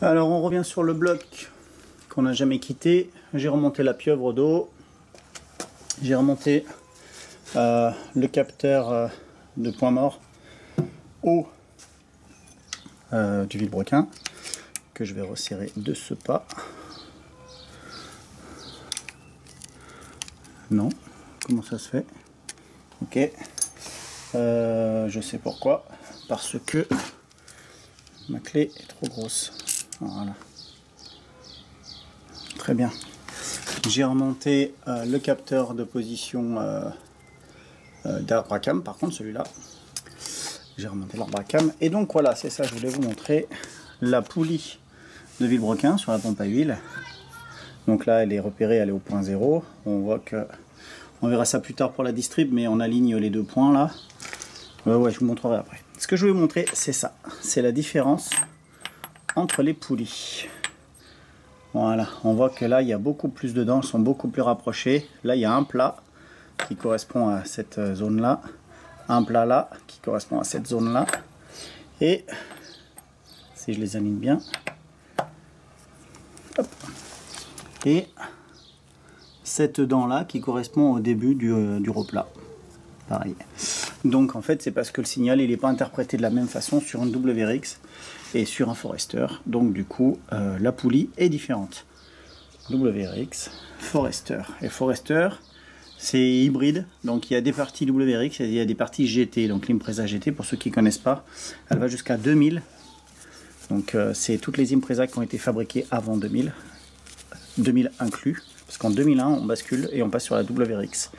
Alors on revient sur le bloc qu'on n'a jamais quitté. J'ai remonté la pieuvre d'eau. J'ai remonté le capteur de point mort haut du vilebrequin que je vais resserrer de ce pas. Non, comment ça se fait? Ok, je sais pourquoi, parce que ma clé est trop grosse. Voilà, très bien. J'ai remonté le capteur de position d'arbre à cam, par contre celui-là. J'ai remonté l'arbre à cam. Et donc voilà, c'est ça, je voulais vous montrer la poulie de vilebrequin sur la pompe à huile. Donc là, elle est repérée, elle est au point 0. On voit que, on verra ça plus tard pour la distrib, mais on aligne les deux points là. Ouais, je vous montrerai après. Ce que je vais vous montrer, c'est ça. C'est la différence entre les poulies. Voilà, on voit que là, il y a beaucoup plus de dents, elles sont beaucoup plus rapprochées. Là, il y a un plat qui correspond à cette zone-là. Un plat là qui correspond à cette zone-là. Et si je les aligne bien, hop, et cette dent-là qui correspond au début du replat. Pareil. Donc en fait, c'est parce que le signal, il n'est pas interprété de la même façon sur une WRX et sur un Forester. Donc du coup, la poulie est différente. WRX, Forester. Et Forester, c'est hybride. Donc il y a des parties WRX et il y a des parties GT. Donc l'Impreza GT, pour ceux qui ne connaissent pas, elle va jusqu'à 2000. Donc c'est toutes les Impreza qui ont été fabriquées avant 2000. 2000 inclus. Parce qu'en 2001, on bascule et on passe sur la WRX.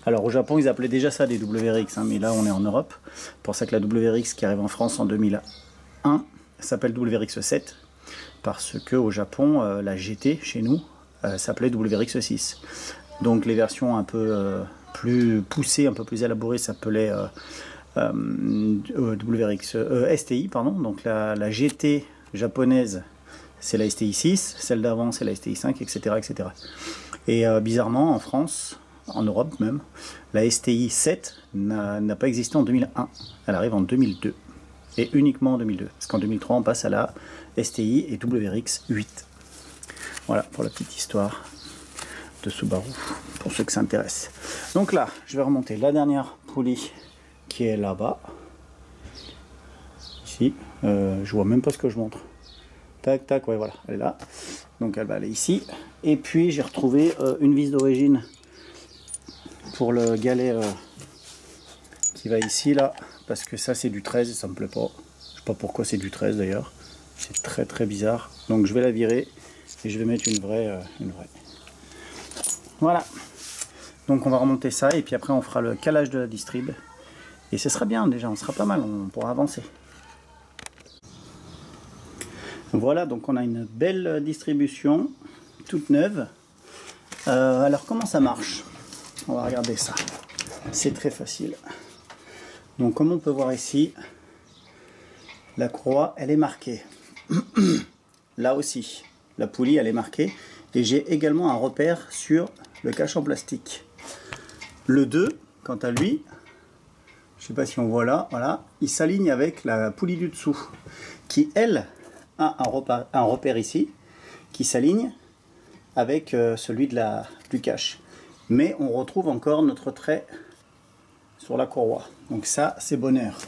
Alors au Japon, ils appelaient déjà ça des WRX, hein, mais là on est en Europe. C'est pour ça que la WRX qui arrive en France en 2001 s'appelle WRX 7. Parce que au Japon, la GT, chez nous, s'appelait WRX 6. Donc les versions un peu plus poussées, un peu plus élaborées, s'appelaient STI, pardon. Donc la GT japonaise, c'est la STI 6, celle d'avant c'est la STI 5, etc. etc. Et bizarrement, en France, en Europe même, la STI 7 n'a pas existé en 2001. Elle arrive en 2002. Et uniquement en 2002. Parce qu'en 2003, on passe à la STI et WRX 8. Voilà pour la petite histoire de Subaru, pour ceux que ça intéresse. Donc là, je vais remonter la dernière poulie qui est là-bas. Ici, je vois même pas ce que je montre. Tac, tac, ouais, voilà, elle est là. Donc elle va aller ici. Et puis j'ai retrouvé une vis d'origine pour le galet qui va ici, là. Parce que ça, c'est du 13 et ça me plaît pas. Je sais pas pourquoi c'est du 13 d'ailleurs. C'est très très bizarre. Donc je vais la virer et je vais mettre une vraie. Voilà. Donc on va remonter ça et puis après on fera le calage de la distrib. Et ce sera bien déjà, on sera pas mal, on pourra avancer. Voilà, donc on a une belle distribution, toute neuve. Alors comment ça marche? On va regarder ça. C'est très facile. Donc comme on peut voir ici, la croix, elle est marquée. Là aussi, la poulie, elle est marquée. Et j'ai également un repère sur le cache en plastique. Le 2, quant à lui, je ne sais pas si on voit là, voilà, il s'aligne avec la poulie du dessous, qui elle a un repère ici, qui s'aligne avec celui du cache. Mais on retrouve encore notre trait sur la courroie. Donc ça, c'est bonheur.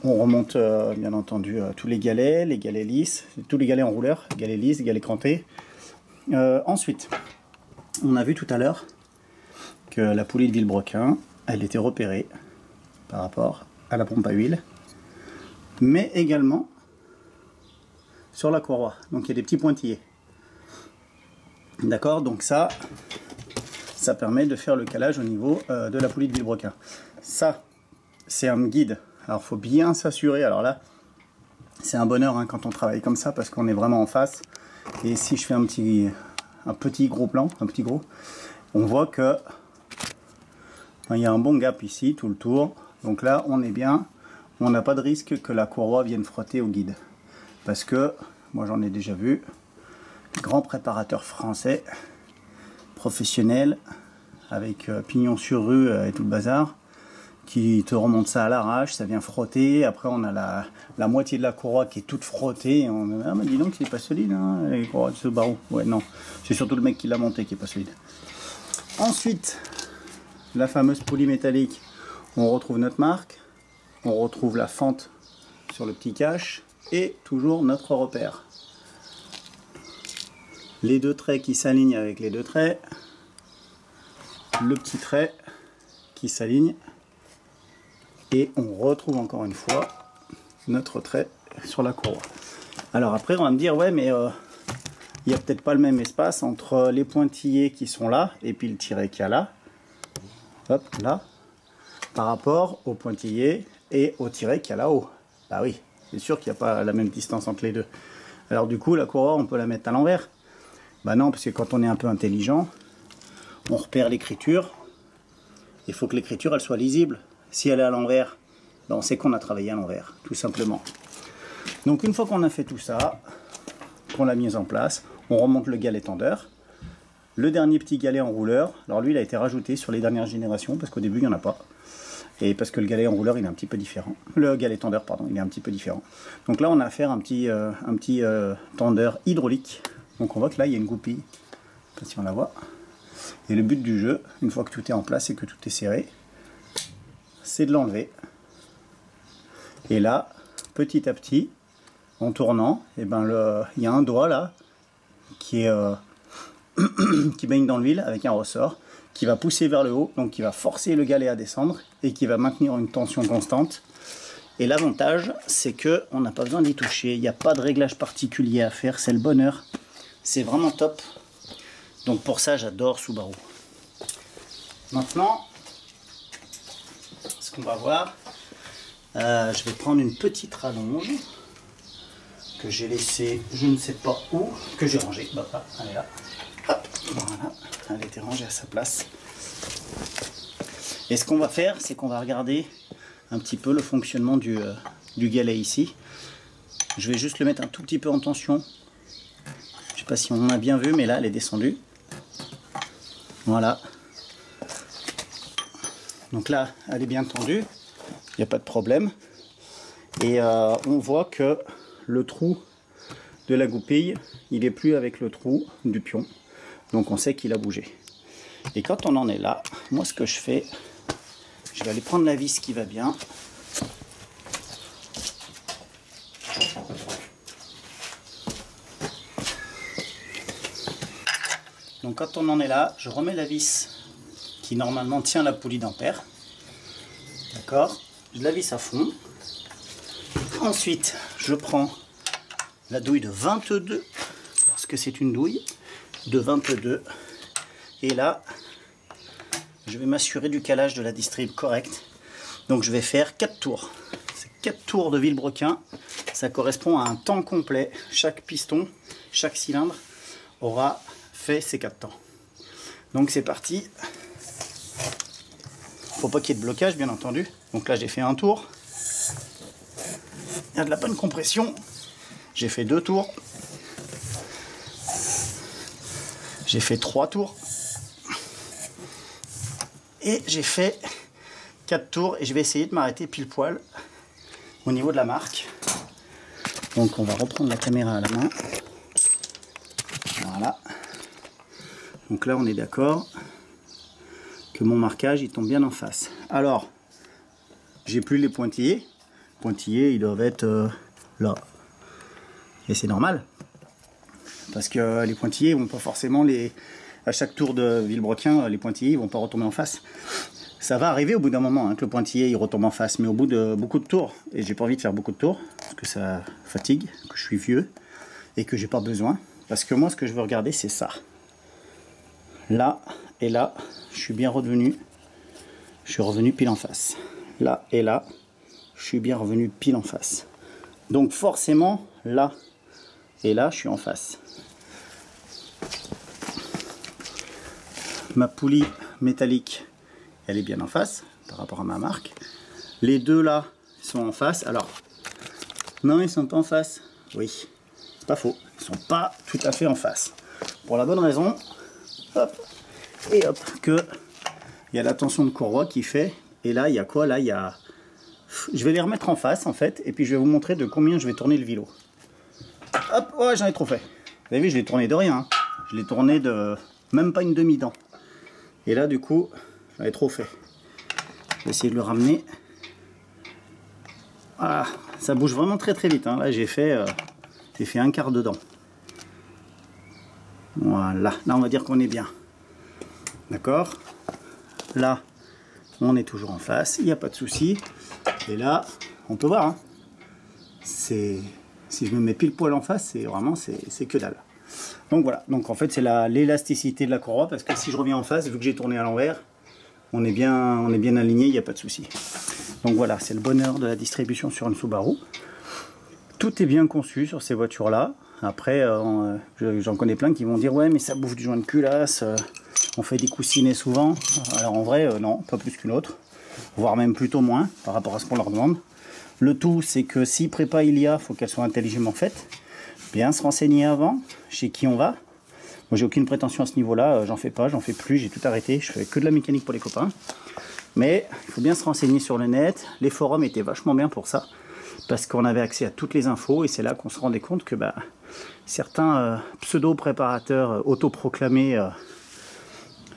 On remonte bien entendu tous les galets lisses, tous les galets en rouleur, galets lisses, galets crantés. Ensuite, on a vu tout à l'heure que la poulie de vilebrequin, elle était repérée par rapport à la pompe à huile, mais également sur la courroie. Donc il y a des petits pointillés. D'accord, donc ça permet de faire le calage au niveau de la poulie de vilebrequin. Ça, c'est un guide. Alors il faut bien s'assurer. Alors là, c'est un bonheur hein, quand on travaille comme ça parce qu'on est vraiment en face. Et si je fais un petit gros plan, on voit que il y a un bon gap ici, tout le tour. Donc là, on est bien. On n'a pas de risque que la courroie vienne frotter au guide. Parce que, moi j'en ai déjà vu, grand préparateur français, professionnel, avec pignon sur rue et tout le bazar, qui te remonte ça à l'arrache, ça vient frotter. Après, on a la moitié de la courroie qui est toute frottée. Et on, ah, mais dis donc, c'est pas solide, hein, les courroies de Subaru. Ouais, non, c'est surtout le mec qui l'a monté qui est pas solide. Ensuite, la fameuse poulie métallique. On retrouve notre marque, on retrouve la fente sur le petit cache et toujours notre repère. Les deux traits qui s'alignent avec les deux traits, le petit trait qui s'aligne. Et on retrouve encore une fois notre trait sur la courroie. Alors après on va me dire ouais mais il n'y a peut-être pas le même espace entre les pointillés qui sont là et puis le tiret qu'il y a là. Hop là. Par rapport au pointillé et au tiret qu'il y a là-haut. Bah oui, c'est sûr qu'il n'y a pas la même distance entre les deux. Alors du coup la courroie on peut la mettre à l'envers. Bah non, parce que quand on est un peu intelligent, on repère l'écriture. Il faut que l'écriture elle soit lisible. Si elle est à l'envers, ben on sait qu'on a travaillé à l'envers, tout simplement. Donc une fois qu'on a fait tout ça, qu'on l'a mis en place, on remonte le galet tendeur. Le dernier petit galet en rouleur, alors lui il a été rajouté sur les dernières générations, parce qu'au début il n'y en a pas. Et parce que le galet en rouleur il est un petit peu différent. Le galet tendeur, pardon, il est un petit peu différent. Donc là on a affaire à un petit tendeur hydraulique. Donc on voit que là il y a une goupille, je sais pas si on la voit. Et le but du jeu, une fois que tout est en place et que tout est serré, c'est de l'enlever. Et là, petit à petit, en tournant, et ben il y a un doigt là qui est qui baigne dans l'huile avec un ressort qui va pousser vers le haut, donc qui va forcer le galet à descendre et qui va maintenir une tension constante. Et l'avantage, c'est que on n'a pas besoin d'y toucher. Il n'y a pas de réglage particulier à faire, c'est le bonheur. C'est vraiment top. Donc pour ça, j'adore Subaru. Maintenant, ce qu'on va voir, je vais prendre une petite rallonge que j'ai laissée, je ne sais pas où, que j'ai rangée. Bah, elle est là. Hop, voilà, elle était rangée à sa place. Et ce qu'on va faire, c'est qu'on va regarder un petit peu le fonctionnement du galet ici. Je vais juste le mettre un tout petit peu en tension. Je sais pas si on a bien vu, mais là, elle est descendue. Voilà. Donc là, elle est bien tendue, il n'y a pas de problème. Et on voit que le trou de la goupille, il n'est plus avec le trou du pion. Donc on sait qu'il a bougé. Et quand on en est là, moi ce que je fais, je vais aller prendre la vis qui va bien. Donc quand on en est là, je remets la vis qui normalement tient la poulie d'ampère. D'accord? Je la visse à fond. Ensuite, je prends la douille de 22, parce que c'est une douille de 22. Et là, je vais m'assurer du calage de la distrib correct. Donc je vais faire 4 tours. C'est 4 tours de vilebrequin. Ça correspond à un temps complet. Chaque piston, chaque cylindre aura fait ces 4 temps. Donc c'est parti. Faut pas qu'il y ait de blocage, bien entendu. Donc là, j'ai fait un tour. Il y a de la bonne compression. J'ai fait 2 tours. J'ai fait 3 tours. Et j'ai fait 4 tours. Et je vais essayer de m'arrêter pile poil au niveau de la marque. Donc on va reprendre la caméra à la main. Voilà. Donc là, on est d'accord que mon marquage il tombe bien en face. Alors, j'ai plus les pointillés. Les pointillés, ils doivent être là. Et c'est normal. Parce que les pointillés vont pas forcément à chaque tour de vilebrequin, les pointillés ils vont pas retomber en face. Ça va arriver au bout d'un moment que le pointillé il retombe en face, mais au bout de beaucoup de tours, et j'ai pas envie de faire beaucoup de tours, parce que ça fatigue, que je suis vieux, et que j'ai pas besoin. Parce que moi, ce que je veux regarder, c'est ça. Là et là, je suis bien revenu. Je suis revenu pile en face. Là et là, je suis bien revenu pile en face. Donc forcément, là et là, je suis en face. Ma poulie métallique, elle est bien en face par rapport à ma marque. Les deux là sont en face. Alors, non, ils sont pas en face. Oui, c'est pas faux. Ils sont pas tout à fait en face. Pour la bonne raison, hop, et hop, que il y a la tension de courroie qui fait Et là, il y a quoi? Là, il y a... Je vais les remettre en face, en fait, et puis je vais vous montrer de combien je vais tourner le vélo. Hop, ouais, j'en ai trop fait. Vous avez vu, je l'ai tourné de rien. Hein. Je l'ai tourné de même pas une demi-dent. Et là, du coup, j'en ai trop fait. Je vais essayer de le ramener. Voilà, ça bouge vraiment très très vite. Hein. Là, j'ai fait un quart de dent. Voilà, là, on va dire qu'on est bien. D'accord? Là, on est toujours en face, il n'y a pas de souci. Et là, on peut voir. Hein. Si je me mets pile poil en face, c'est vraiment c'est que dalle. Donc voilà, donc en fait c'est l'élasticité de la courroie, parce que si je reviens en face, vu que j'ai tourné à l'envers, on est bien aligné, il n'y a pas de souci. Donc voilà, c'est le bonheur de la distribution sur une Subaru. Tout est bien conçu sur ces voitures-là. Après, j'en connais plein qui vont dire ouais, mais ça bouffe du joint de culasse, on fait des coussinets souvent. Alors en vrai, non, pas plus qu'une autre, voire même plutôt moins par rapport à ce qu'on leur demande. Le tout, c'est que si prépa il y a, faut qu'elle soit intelligemment faite. Bien se renseigner avant, chez qui on va. Moi, j'ai aucune prétention à ce niveau-là, j'en fais pas, j'en fais plus, j'ai tout arrêté, je fais que de la mécanique pour les copains. Mais il faut bien se renseigner sur le net. Les forums étaient vachement bien pour ça, parce qu'on avait accès à toutes les infos, et c'est là qu'on se rendait compte que certains pseudo-préparateurs autoproclamés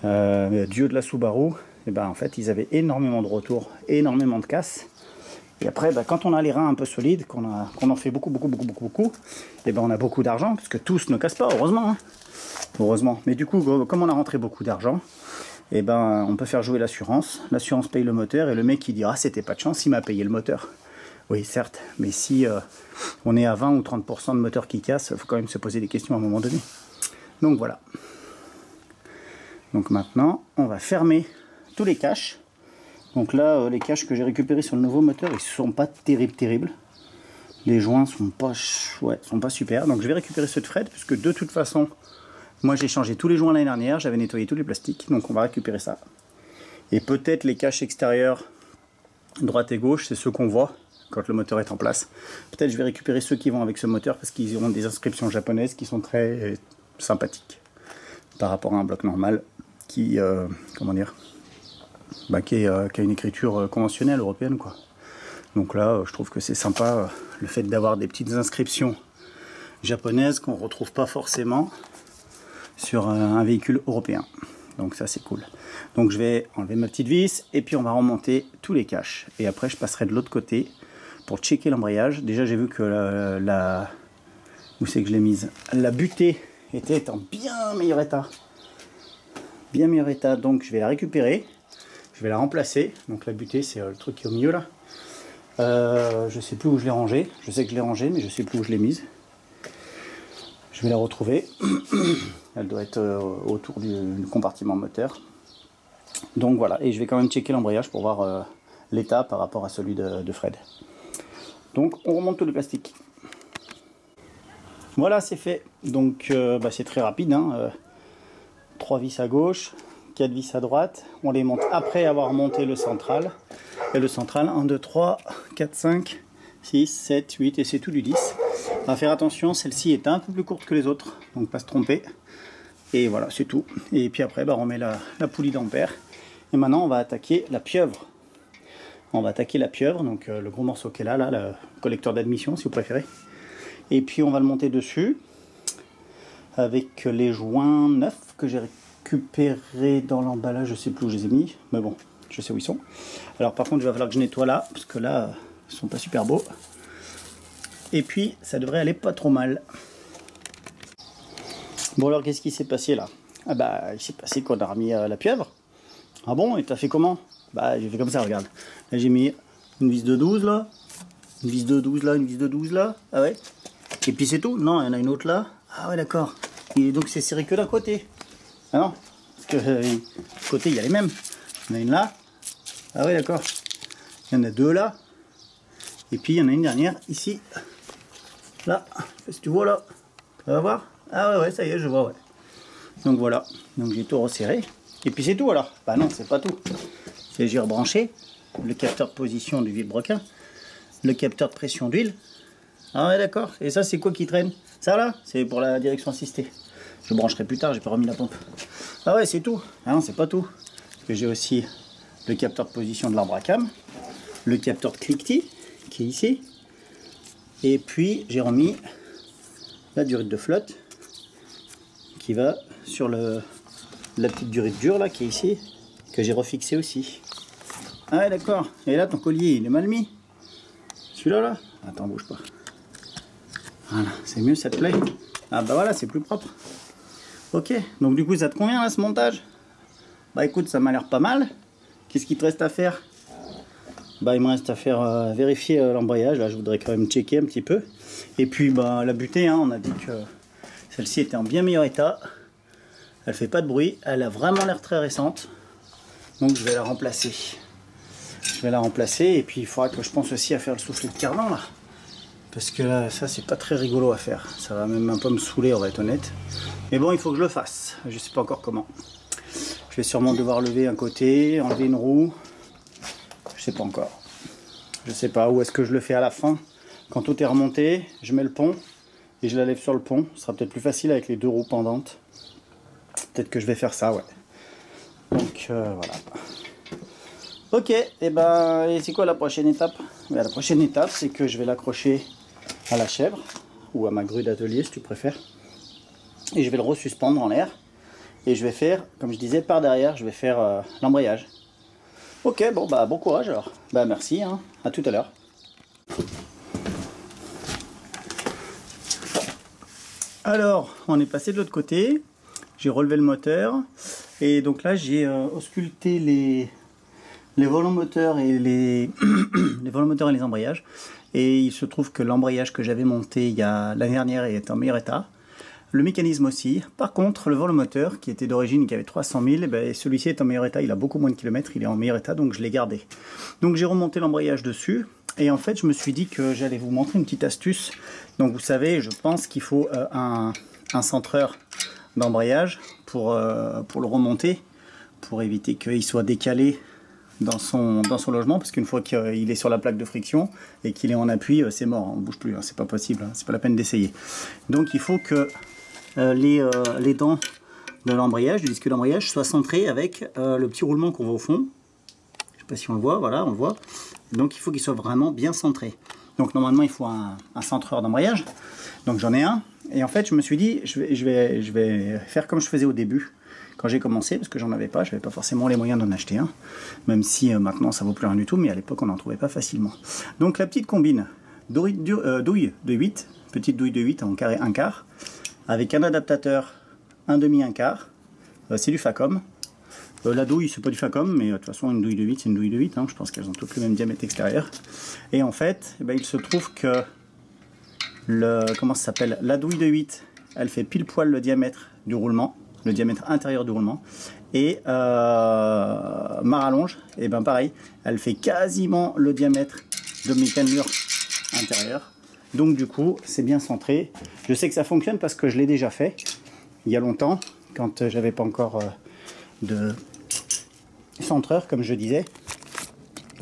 dieux de la Subaru, et en fait, ils avaient énormément de retours, énormément de casses. Et après, quand on a les reins un peu solides, qu'on en fait beaucoup, et on a beaucoup d'argent, parce que tous ne cassent pas, heureusement. Hein. Heureusement. Mais du coup, comme on a rentré beaucoup d'argent, on peut faire jouer l'assurance. L'assurance paye le moteur, et le mec qui dira, c'était pas de chance, il m'a payé le moteur. Oui, certes, mais si on est à 20 ou 30% de moteurs qui cassent, il faut quand même se poser des questions à un moment donné. Donc voilà. Donc maintenant, on va fermer tous les caches. Donc là, les caches que j'ai récupérées sur le nouveau moteur, ils sont pas terribles. Les joints sont pas super. Donc je vais récupérer ceux de Fred, puisque de toute façon, moi j'ai changé tous les joints l'année dernière, j'avais nettoyé tous les plastiques, donc on va récupérer ça. Et peut-être les caches extérieures, droite et gauche, c'est ceux qu'on voit quand le moteur est en place. Peut-être je vais récupérer ceux qui vont avec ce moteur, parce qu'ils auront des inscriptions japonaises qui sont très sympathiques par rapport à un bloc normal qui, qui a une écriture conventionnelle européenne, quoi. Donc là, je trouve que c'est sympa le fait d'avoir des petites inscriptions japonaises qu'on ne retrouve pas forcément sur un véhicule européen. Donc ça, c'est cool. Donc je vais enlever ma petite vis et puis on va remonter tous les caches. Et après, je passerai de l'autre côté pour checker l'embrayage. Déjà, j'ai vu que où c'est que je l'ai mise? La butée était en bien meilleur état. Bien meilleur état, donc je vais la récupérer. Je vais la remplacer. Donc la butée, c'est le truc qui est au milieu là. Je sais plus où je l'ai rangée. Je sais que je l'ai rangée, mais je sais plus où je l'ai mise. Je vais la retrouver. Elle doit être autour du compartiment moteur. Donc voilà, et je vais quand même checker l'embrayage pour voir l'état par rapport à celui de Fred. Donc on remonte tout le plastique. Voilà, c'est fait. Donc c'est très rapide. 3 vis à gauche, 4 vis à droite. On les monte après avoir monté le central. Et le central, 1, 2, 3, 4, 5, 6, 7, 8, et c'est tout du 10. On va faire attention, celle-ci est un peu plus courte que les autres, donc pas se tromper. Et voilà, c'est tout. Et puis après, on met la poulie d'ampère. Et maintenant, on va attaquer la pieuvre. On va attaquer la pieuvre, donc le gros morceau qui est là, le collecteur d'admission, si vous préférez. Et puis, on va le monter dessus avec les joints neufs que j'ai récupérés dans l'emballage. Je sais plus où je les ai mis, mais bon, je sais où ils sont. Alors par contre, il va falloir que je nettoie là, parce que là, ils sont pas super beaux. Et puis, ça devrait aller pas trop mal. Bon alors, qu'est-ce qui s'est passé là? Il s'est passé qu'on a remis la pieuvre. Ah bon? Et t'as fait comment? J'ai fait comme ça, regarde. Là, j'ai mis une vis de 12 là, une vis de 12 là, une vis de 12 là. Ah ouais? Et puis c'est tout? Non, il y en a une autre là. Ah ouais, d'accord. Et donc c'est serré que d'un côté. Ah non, parce que du côté, il y a les mêmes. Il y en a une là. Ah ouais, d'accord. Il y en a deux là. Et puis il y en a une dernière ici. Là, si tu vois là. Tu vas voir? Ah ouais, ça y est, je vois, ouais. Donc voilà. Donc j'ai tout resserré. Et puis c'est tout alors. Bah non, c'est pas tout. C'est j'ai rebranché le capteur de position du vilebrequin, le capteur de pression d'huile. Ah ouais, d'accord. Et ça, c'est quoi qui traîne? Ça là, c'est pour la direction assistée. Je brancherai plus tard, j'ai pas remis la pompe. Ah ouais, c'est tout. Ah non, c'est pas tout. Parce que j'ai aussi le capteur de position de l'arbre à cam, le capteur de cliquetis qui est ici, et puis j'ai remis la durite de flotte qui va sur la petite durite dure là qui est ici, que j'ai refixé aussi. Ah ouais, d'accord. Et là ton collier il est mal mis. Celui-là là. Attends, bouge pas. Voilà, c'est mieux, ça te plaît? Ah bah voilà, c'est plus propre. Ok, donc du coup ça te convient là ce montage? Bah écoute, ça m'a l'air pas mal. Qu'est-ce qu'il te reste à faire? Bah il me reste à faire vérifier l'embrayage. Là je voudrais quand même checker un petit peu. Et puis bah la butée, hein, on a dit que celle-ci était en bien meilleur état. Elle fait pas de bruit, elle a vraiment l'air très récente. Donc je vais la remplacer. Je vais la remplacer et puis il faudra que je pense aussi à faire le soufflet de cardan là. Parce que là, ça c'est pas très rigolo à faire. Ça va même un peu me saouler, on va être honnête. Mais bon, il faut que je le fasse. Je sais pas encore comment. Je vais sûrement devoir lever un côté, enlever une roue. Je sais pas encore. Je sais pas où est-ce que je le fais à la fin. Quand tout est remonté, je mets le pont et je la lève sur le pont. Ce sera peut-être plus facile avec les deux roues pendantes. Peut-être que je vais faire ça, ouais. Donc voilà. Ok, et ben c'est quoi la prochaine étape? La prochaine étape, c'est que je vais l'accrocher à la chèvre ou à ma grue d'atelier si tu préfères. Et je vais le resuspendre en l'air. Et je vais faire, comme je disais, par derrière, je vais faire l'embrayage. Ok, bon bah bon courage alors. Bah merci, hein. À tout à l'heure. Alors, on est passé de l'autre côté. J'ai relevé le moteur. Et donc là, j'ai ausculté les volants moteurs et les volants moteurs et les embrayages. Et il se trouve que l'embrayage que j'avais monté l'année dernière est en meilleur état. Le mécanisme aussi. Par contre, le volant moteur qui était d'origine, qui avait 300 000, ben, celui-ci est en meilleur état. Il a beaucoup moins de kilomètres, il est en meilleur état, donc je l'ai gardé. Donc j'ai remonté l'embrayage dessus. Et en fait, je me suis dit que j'allais vous montrer une petite astuce. Donc vous savez, je pense qu'il faut un centreur d'embrayage pour le remonter, pour éviter qu'il soit décalé dans son logement, parce qu'une fois qu'il est sur la plaque de friction et qu'il est en appui, c'est mort, on ne bouge plus, hein, c'est pas possible, hein, c'est pas la peine d'essayer. Donc il faut que les dents de l'embrayage, du disque d'embrayage, soient centrées avec le petit roulement qu'on voit au fond. Je sais pas si on le voit, voilà, on le voit. Donc il faut qu'il soit vraiment bien centré. Donc normalement il faut un centreur d'embrayage. Donc j'en ai un. Et en fait je me suis dit, je vais faire comme je faisais au début. Quand j'ai commencé, parce que j'en avais pas, je n'avais pas forcément les moyens d'en acheter un, même si maintenant ça vaut plus rien du tout, mais à l'époque on n'en trouvait pas facilement. Donc la petite combine douille de 8, petite douille de 8 en carré 1 quart, avec un adaptateur 1 demi 1 quart, c'est du Facom. La douille c'est pas du Facom, mais de toute façon une douille de 8 c'est une douille de 8, hein, je pense qu'elles ont toutes le même diamètre extérieur. Et en fait, eh ben, il se trouve que comment ça s'appelle, la douille de 8, elle fait pile poil le diamètre du roulement, le diamètre intérieur du roulement, et ma rallonge, et ben pareil, elle fait quasiment le diamètre de mes cannelures intérieures. Donc du coup, c'est bien centré. Je sais que ça fonctionne parce que je l'ai déjà fait il y a longtemps, quand j'avais pas encore de centreur, comme je disais.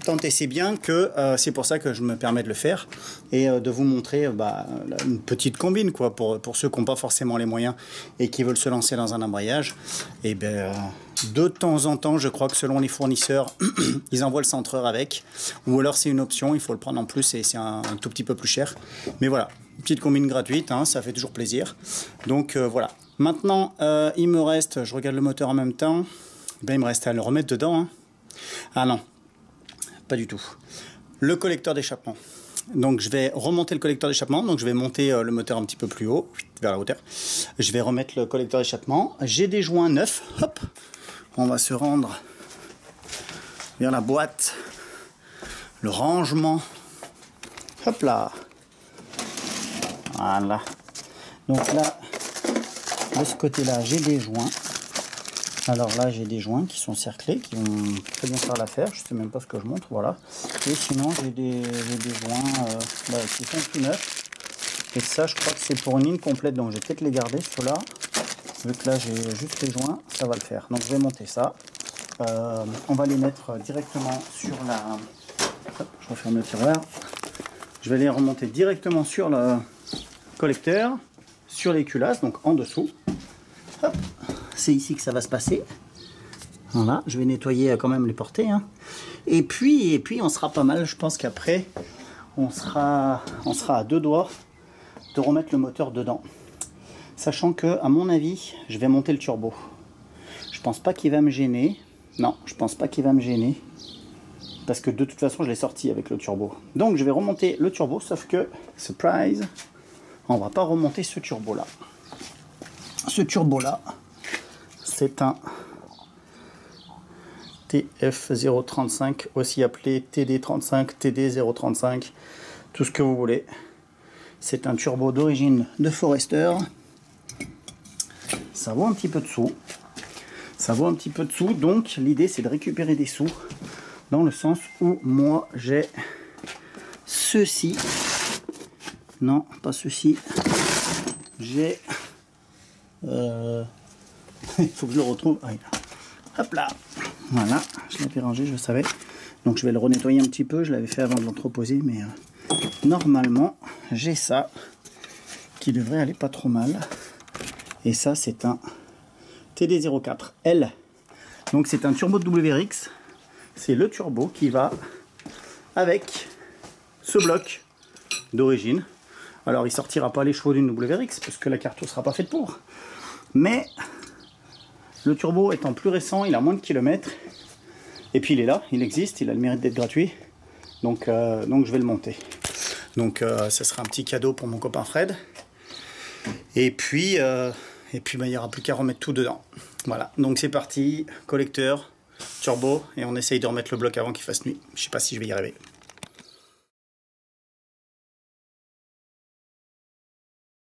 Tant et c'est bien que c'est pour ça que je me permets de le faire et de vous montrer une petite combine quoi, pour ceux qui n'ont pas forcément les moyens et qui veulent se lancer dans un embrayage. Et de temps en temps, je crois que selon les fournisseurs, ils envoient le centreur avec, ou alors c'est une option, il faut le prendre en plus et c'est un tout petit peu plus cher. Mais voilà, une petite combine gratuite, hein, ça fait toujours plaisir. Donc voilà. Maintenant, il me reste, je regarde le moteur en même temps, il me reste à le remettre dedans. Hein. Ah non. Pas du tout. Le collecteur d'échappement. Donc je vais remonter le collecteur d'échappement. Donc je vais monter le moteur un petit peu plus haut, vers la hauteur. Je vais remettre le collecteur d'échappement. J'ai des joints neufs. Hop. On va se rendre vers la boîte. Le rangement. Hop là. Voilà. Donc là, de ce côté-là, j'ai des joints. Alors là, j'ai des joints qui sont cerclés, qui vont très bien faire l'affaire. Je ne sais même pas ce que je montre, voilà. Et sinon, j'ai des joints qui sont tout neufs. Et ça, je crois que c'est pour une ligne complète, donc je vais peut-être les garder, ceux-là. Vu que là, j'ai juste les joints, ça va le faire. Donc je vais monter ça. On va les mettre directement sur la... Hop, je referme le tiroir. Je vais les remonter directement sur le collecteur, sur les culasses, donc en dessous. Hop. C'est ici que ça va se passer. Voilà, je vais nettoyer quand même les portées. Hein. Et puis on sera pas mal. Je pense qu'après, on sera à deux doigts de remettre le moteur dedans. Sachant que, à mon avis, je vais monter le turbo. Je pense pas qu'il va me gêner. Non, je pense pas qu'il va me gêner. Parce que de toute façon, je l'ai sorti avec le turbo. Donc, je vais remonter le turbo, sauf que, surprise, on va pas remonter ce turbo-là. Ce turbo-là, c'est un TF035, aussi appelé TD35, TD035, tout ce que vous voulez. C'est un turbo d'origine de Forester. Ça vaut un petit peu de sous. Ça vaut un petit peu de sous, donc l'idée c'est de récupérer des sous dans le sens où moi j'ai ceci. Non, pas ceci. J'ai... il faut que je le retrouve. Ah, hop là. Voilà, je l'avais rangé, je le savais. Donc je vais le renettoyer un petit peu. Je l'avais fait avant de l'entreposer, mais normalement j'ai ça qui devrait aller pas trop mal. Et ça c'est un TD04L. Donc c'est un turbo de WRX. C'est le turbo qui va avec ce bloc d'origine. Alors il sortira pas les chevaux d'une WRX parce que la carte sera pas faite pour. Mais le turbo étant plus récent, il a moins de kilomètres. Et puis il est là, il existe, il a le mérite d'être gratuit. Donc je vais le monter. Donc ça sera un petit cadeau pour mon copain Fred. Et puis bah, il n'y aura plus qu'à remettre tout dedans. Voilà, donc c'est parti, collecteur, turbo, et on essaye de remettre le bloc avant qu'il fasse nuit. Je sais pas si je vais y arriver.